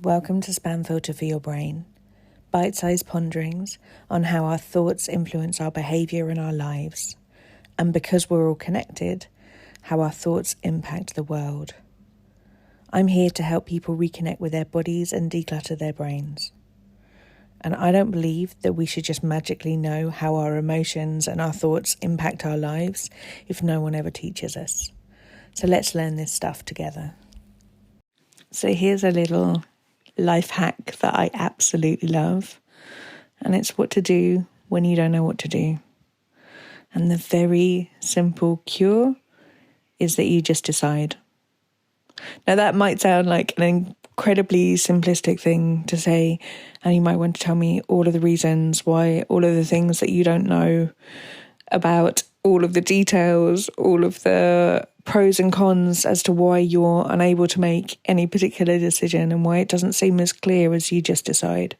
Welcome to Spam Filter for Your Brain, bite-sized ponderings on how our thoughts influence our behaviour and our lives, and because we're all connected, how our thoughts impact the world. I'm here to help people reconnect with their bodies and declutter their brains. And I don't believe that we should just magically know how our emotions and our thoughts impact our lives if no one ever teaches us. So let's learn this stuff together. So here's a little life hack that I absolutely love, and it's what to do when you don't know what to do. And the very simple cure is that you just decide. Now that might sound like an incredibly simplistic thing to say, and you might want to tell me all of the reasons why, all of the things that you don't know about, all of the details, all of the pros and cons as to why you're unable to make any particular decision and why it doesn't seem as clear as you just decide.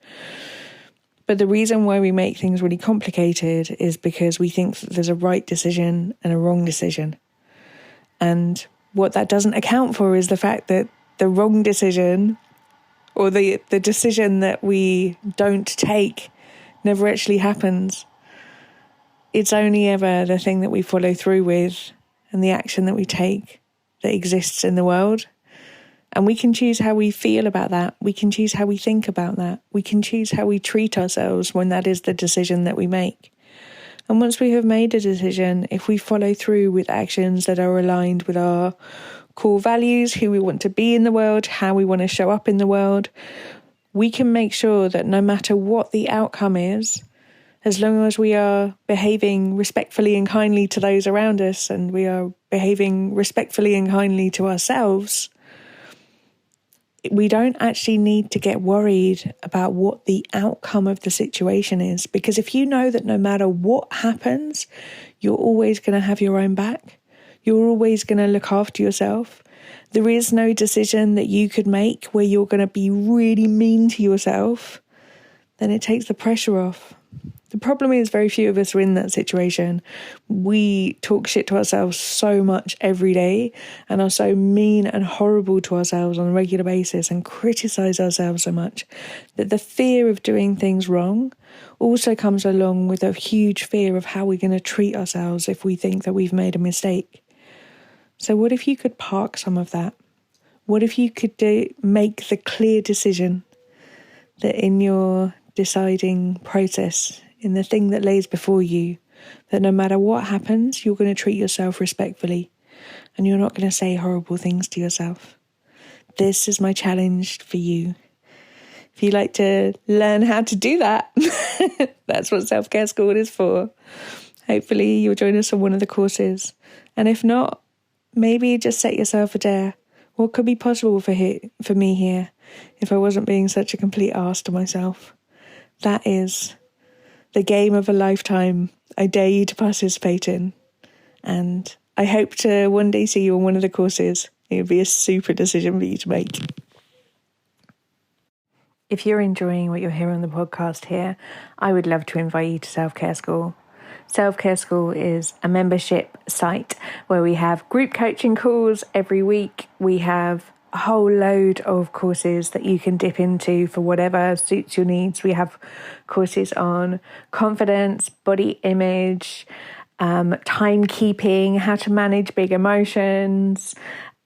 But the reason why we make things really complicated is because we think that there's a right decision and a wrong decision. And what that doesn't account for is the fact that the wrong decision or the decision that we don't take never actually happens. It's only ever the thing that we follow through with and the action that we take that exists in the world. And we can choose how we feel about that. We can choose how we think about that. We can choose how we treat ourselves when that is the decision that we make. And once we have made a decision, if we follow through with actions that are aligned with our core values, who we want to be in the world, how we want to show up in the world, we can make sure that no matter what the outcome is, as long as we are behaving respectfully and kindly to those around us and we are behaving respectfully and kindly to ourselves, we don't actually need to get worried about what the outcome of the situation is. Because if you know that no matter what happens, you're always going to have your own back, you're always going to look after yourself. There is no decision that you could make where you're going to be really mean to yourself, then it takes the pressure off. The problem is very few of us are in that situation. We talk shit to ourselves so much every day and are so mean and horrible to ourselves on a regular basis and criticize ourselves so much that the fear of doing things wrong also comes along with a huge fear of how we're going to treat ourselves if we think that we've made a mistake. So what if you could park some of that? What if you could make the clear decision that in your deciding process, in the thing that lays before you, that no matter what happens, you're going to treat yourself respectfully and you're not going to say horrible things to yourself. This is my challenge for you. If you'd like to learn how to do that, that's what Self-Care School is for. Hopefully you'll join us on one of the courses. And if not, maybe just set yourself a dare. What could be possible for me here if I wasn't being such a complete arse to myself? That is the game of a lifetime I dare you to participate in. And I hope to one day see you on one of the courses. It would be a super decision for you to make. If you're enjoying what you're hearing on the podcast here, I would love to invite you to Self-Care School. Self-Care School is a membership site where we have group coaching calls every week. We have a whole load of courses that you can dip into for whatever suits your needs. We have courses on confidence, body image, timekeeping, how to manage big emotions,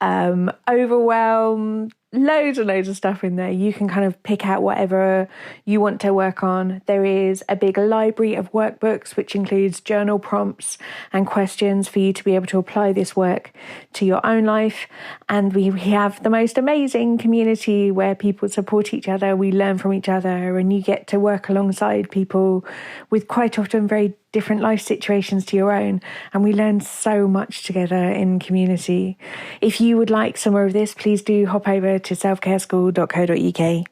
overwhelm, loads and loads of stuff in there. You can kind of pick out whatever you want to work on. There is a big library of workbooks, which includes journal prompts and questions for you to be able to apply this work to your own life. And we have the most amazing community where people support each other, we learn from each other, and you get to work alongside people with quite often very different life situations to your own, and we learn so much together in community. If you would like some more of this, please do hop over to selfcareschool.co.uk.